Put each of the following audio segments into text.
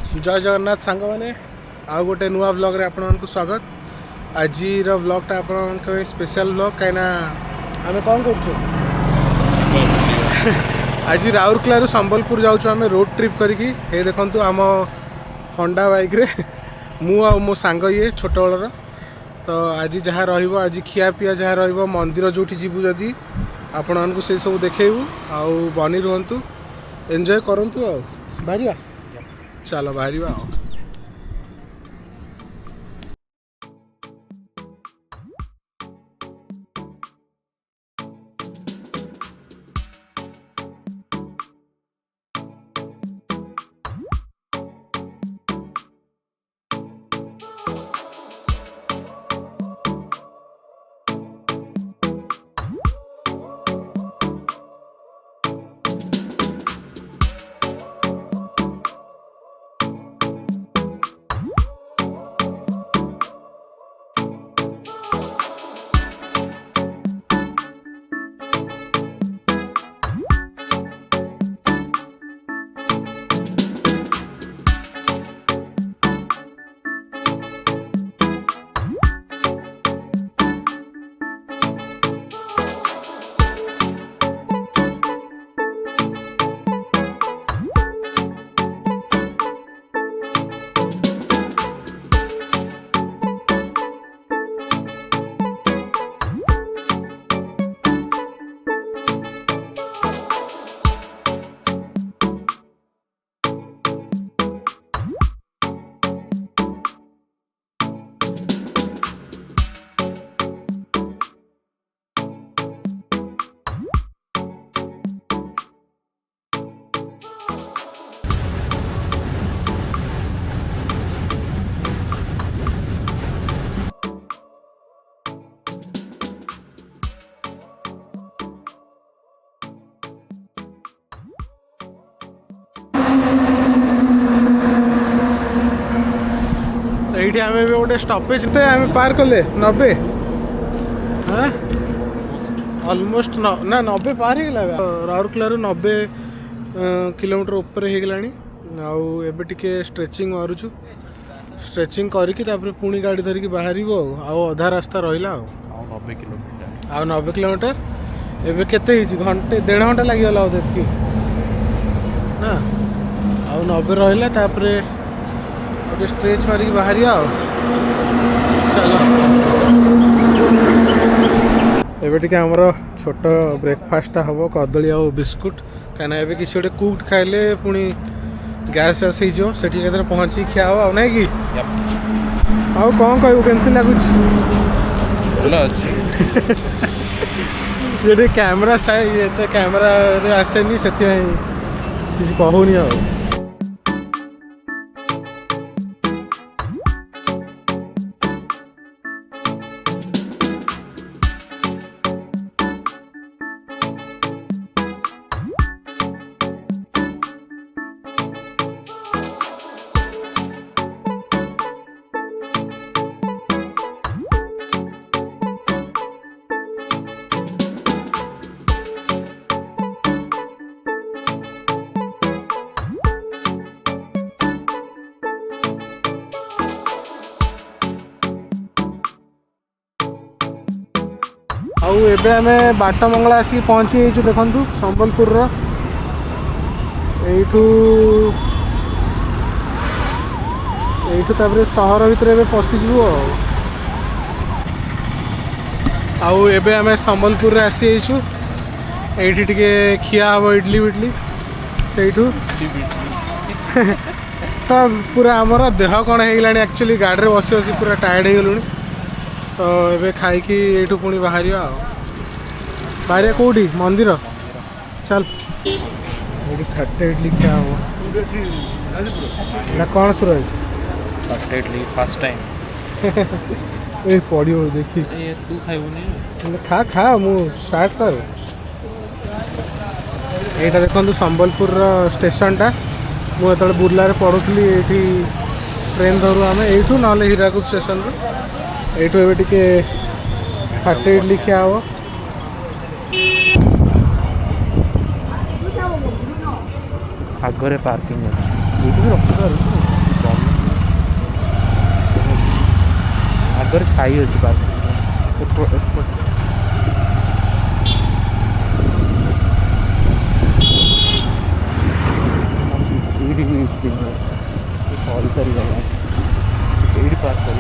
जय जगन्नाथ सांग मैंने आउ गोटे नुआ व्लॉग रे आपण मानकु स्वागत। आज व्लॉगटा आपण स्पेशल व्लॉग कहीं आम कौन कर आज राउरकेला संबलपुर जाऊँ आम रोड ट्रिप करके ये देखु आम होंडा बाइक रे मु आ मो सांग ये छोट बलर तो आज जहाँ आज खिया पिया जहाँ रंदिर जो जीवु जदि आपण मानकु से सब देखू आउ बनी रुहतु एंजॉय करंतु आ बाहरिया चलो बाहरिया ये आम गोटे स्टपेज आम पार कले 90 हाँ अलमोस्ट ना 90 पार होगा राउरकेला 90 किलोमीटर ऊपर हो गला आउ टे स्ट्रेचिंग मारुचु स्ट्रेचिंग करके पुणी गाड़ी धरिकी बाहर आधा रास्ता रहा 90 किलोमीटर एवं केते घंटे 1.5 घंटा लगिगला बोधे ना आउ 90 रहा स्ट्रेच मारिक बाहरिया चलो एबे आमर छोट ब्रेकफास्ट हम कदली आ बिस्कुट कहीं किसी गोटे कुक्ड खाइले पुणी गैस हो से पहुँची खिया हो ना कि आउ कौन कहू केमती लगुच ये कैमरा ये कैमरा आसेनी से कहूनी आ आउ एबे आमे बाट मंगला आसी पहुँची देखु संबलपुर एठू सहर भितर पशिजु आउ एबे आमे संबलपुर रे आसी एठी टिके खिया हम इडली विडली से सब पूरा आमर देह कौन हो एक्चुअली गाड़ी में बसी बसी पूरा टायर्ड हो गलुनी तो ये खाई एठू पुणी बाहर बाहर कौटी मंदिर चल ये 30 इडली क्या हो कौन सुर 30 इडली फर्स्ट टाइम ए पड़ो देखी तू खाइबुनी खा खा मु स्टार्ट कर यहाँ देखो संबलपुर स्टेशनटा मुझे बुर्लार पढ़ुली ये ट्रेन धरू आम यू ना हीराकुद स्टेशन रू ये टे 30 इडली खिया हम आगरे पार्किंग अच्छी रखी आगर छाई अच्छी पार्क कॉल कर पार्क कर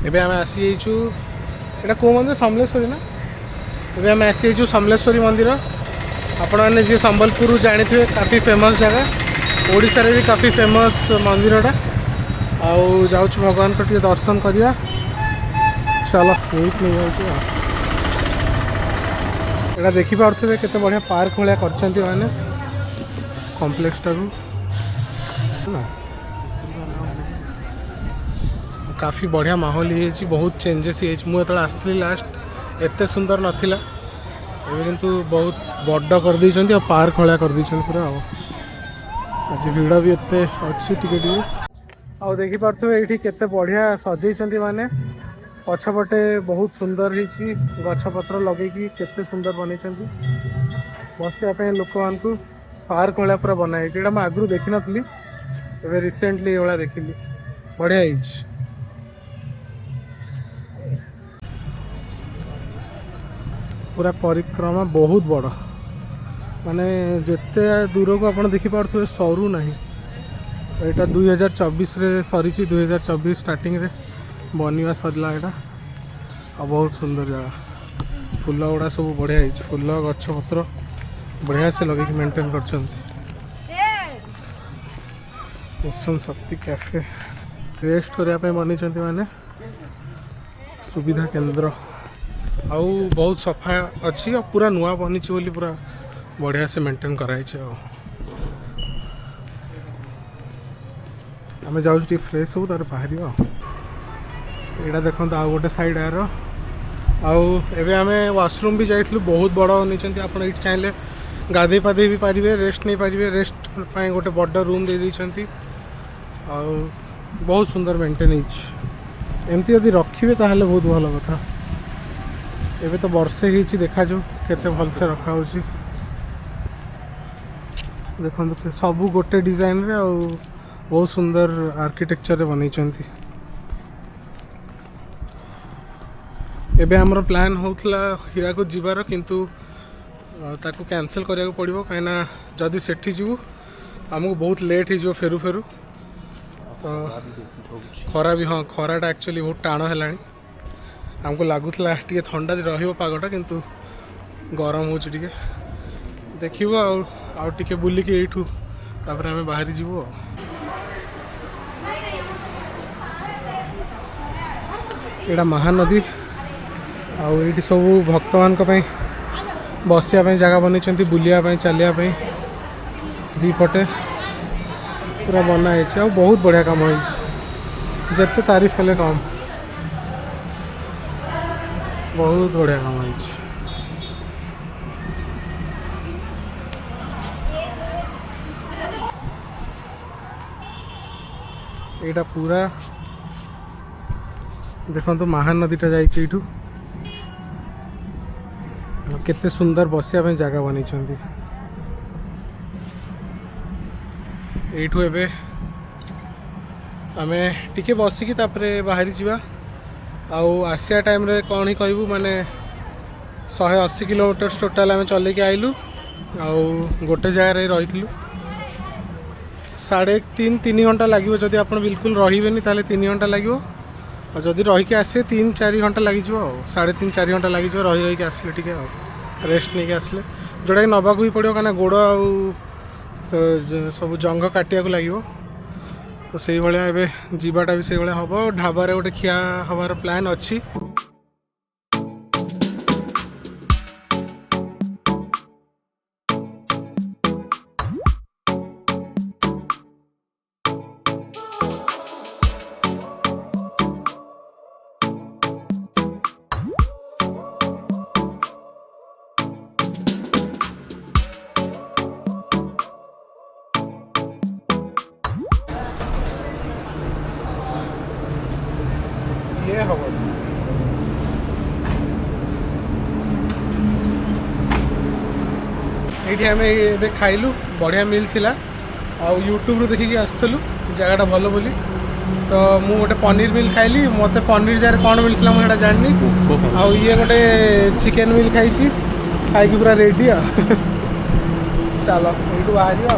एबे आम आसी जाइछु एटा को मंदिर समलेश्वरी ना एबे आम आसी जाइछु समलेश्वरी मंदिर आपण मैंने जी संबलपुर जानी थे काफ़ी फेमस जगह ओडिशा रे भी काफ़ी फेमस मंदिरटा आउ जाऊँ भगवान को टे दर्शन करिया चलो वेट नहीं जाऊँ एटा देखी पारे केते बढ़िया पार्क भाया कर कम्प्लेक्स टाकू काफ़ी बढ़िया माहौल ये बहुत चेंजेस ये मुझे आसती लास्ट एते सुंदर नाथिला एवं किंतु बहुत बड़ कर दी पार्क भाया कर दी पूरा आज भिड़ भी एते अच्छी टिके आउ देखी पारे ये केते बढ़िया सजई माने पछपटे बहुत सुंदर होती गछपत्र लगे केते सुंदर बन बसवाई लोक मान पार्क भाया पूरा बनाई मैं आगु देखी नी रिसेंटली ये देखिली बढ़िया है पूरा परिक्रमा बहुत बड़ माने जिते दूर को आप देखिपे सरू ना यहाँ 2024 रे सरी 2024 स्टार्टिंग रे बनवा सरला यहाँ आ बहुत सुंदर जगह फूल गुड़ा सब बढ़िया है फूल गछ पत्र बढ़िया से लगे मेंटेन कर मिशन शक्ति कैफे रेस्ट करने बनी माने सुविधा केंद्र आउ बहुत सफा अच्छी और पूरा नुआ बनी बोली पूरा बढ़िया से मेंटेन कराई आम जाऊँ फ्रेश हो तार बाहर यहाँ देखो आउ गोटे साइड यार आउ एबे आम वाशरूम भी जाइलु बहुत बड़ बनी आप चाहिए गाधे पाधे भी पारे रेस्ट नहीं पारे रेस्ट पाई गोटे बड़ रूम दे देइछंती आउ बहुत सुंदर मेंटेन एमती यदि रखिए ताहले बहुत भल कथा एबे तो वर्षे ही देखा जो केते भल से रखा होची देखो सबू गोटे डिजाइन रे आउ बहुत सुंदर आर्किटेक्चर रे बनै छंती एबे हमरो प्लान होतला हीराकुद जीवार किंतु ताको कैंसिल करिया को पड़िबो काइना जदी सेठी जीवु हमको बहुत लेट ही जो फेरू फेरू तो खरा भी हाँ खराटा एक्चुअली बहुत टाण है हमको लगुला टे थंडा रगटा किंतु गरम हो देखो आउ टे बुलिक यू तापर आम बाहरी जीवु एटा महानदी आउ ये सब भक्त मान बसापी जगह बन बुलायापी चलियापी दीपटे पूरा बनाई आ बहुत बढ़िया काम हो जिते तारीफ हेले कम बहुत बढ़िया काम हो यहाँ पूरा देखो तो महानदीटा जाइए केते सुंदर बसापी जगह बनी एठू एबे आमे टिके बसिकी तापरे बाहरी जीवा आउ आसिया टाइम रे कौन ही कहबू माने 180 किलोमीटर टोटाल आमे चले के आइलु आउ गोटे जगह रही 3.5 घंटा लगे जदि आप बिल्कुल रही ताले 3 घंटा लगे और जदि रही के आसे 3-4 घंटा लगे 3.5-4 घंटा लगे रही के आसले टिके रेस्ट नहीं के आसले जोटा कि नबाक भी पड़ो कहीं गोड़ आउ सब जंग काटिया को लगे तो से भाया एवं जीवाटा भी से भाया हम ढाबार गोटे खिया हबार प्लान अच्छी ये हवा ये आम ए खाइलु बढ़िया मिल थिला आउ यूट्यूब रू देखिकी आसलु जगह भल बोली तो मु गोटे पनीर मिल खाइली मत पनीर जार कौन मिलता मुझे जाननी आउ ये गोटे चिकेन मिल खाई खाई पूरा रेडी आ चलो ये बाहर आ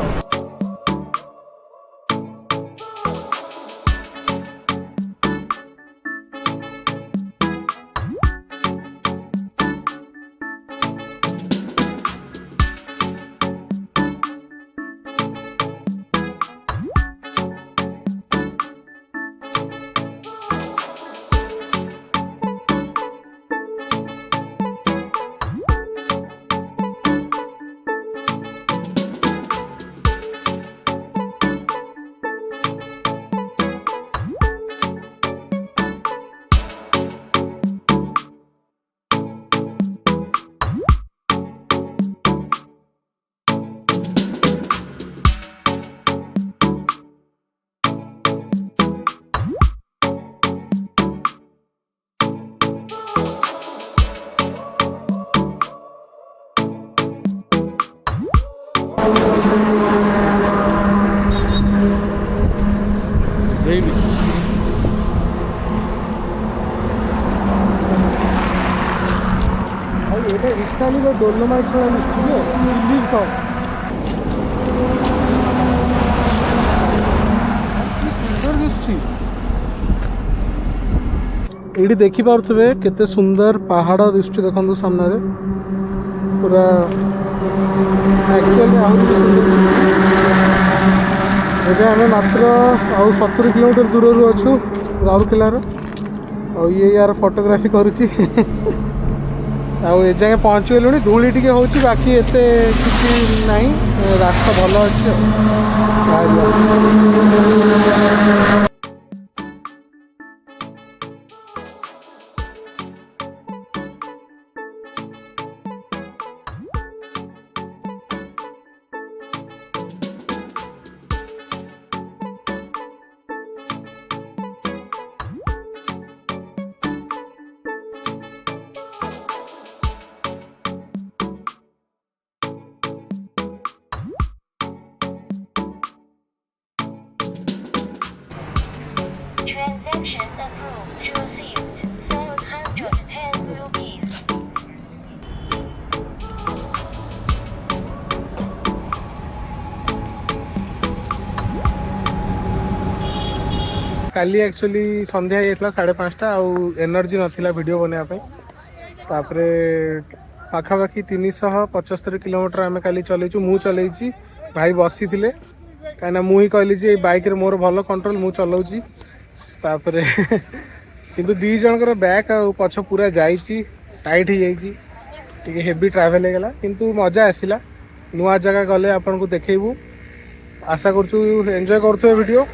इटाली डोलोमाइट ये देखिपे केते सुंदर पहाड़ दिशुची देखो सामने पूरा एक्चुअली आम मात्र आउ 70 किलोमीटर दूर अच्छु राउरकेलार ये यार फोटोग्राफी करुच्ची आउ ए जाए पहुँच गलुणी धूली टी हूँ बाकी एते किसी नहीं रास्ता भल अच्छे Transaction approved. Received 410 rupees. काली एक्चुअली संध्या होता 5:30 आउ एनर्जी नाला वीडियो बनवाई पाखापाखि 375 किलोमीटर आम काली चलु मु चलई भाई बसी थे कहीं मुझे कहली बाइक मोर भल कंट्रोल मु चलाऊँगी तापरे किंतु दी जनकर बैक आ पछ पूरा जाइए टाइट हो जाइए हेवी ट्रैवल होगा किंतु मजा आसला नुआ जगह गले आपन को देखू आशा करूँ एंजॉय करुवे वीडियो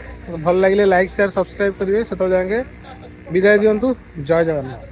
भल लगे लाइक शेयर सब्सक्राइब करेंगे से जाएंगे विदाय दिंतु जय जगन्नाथ।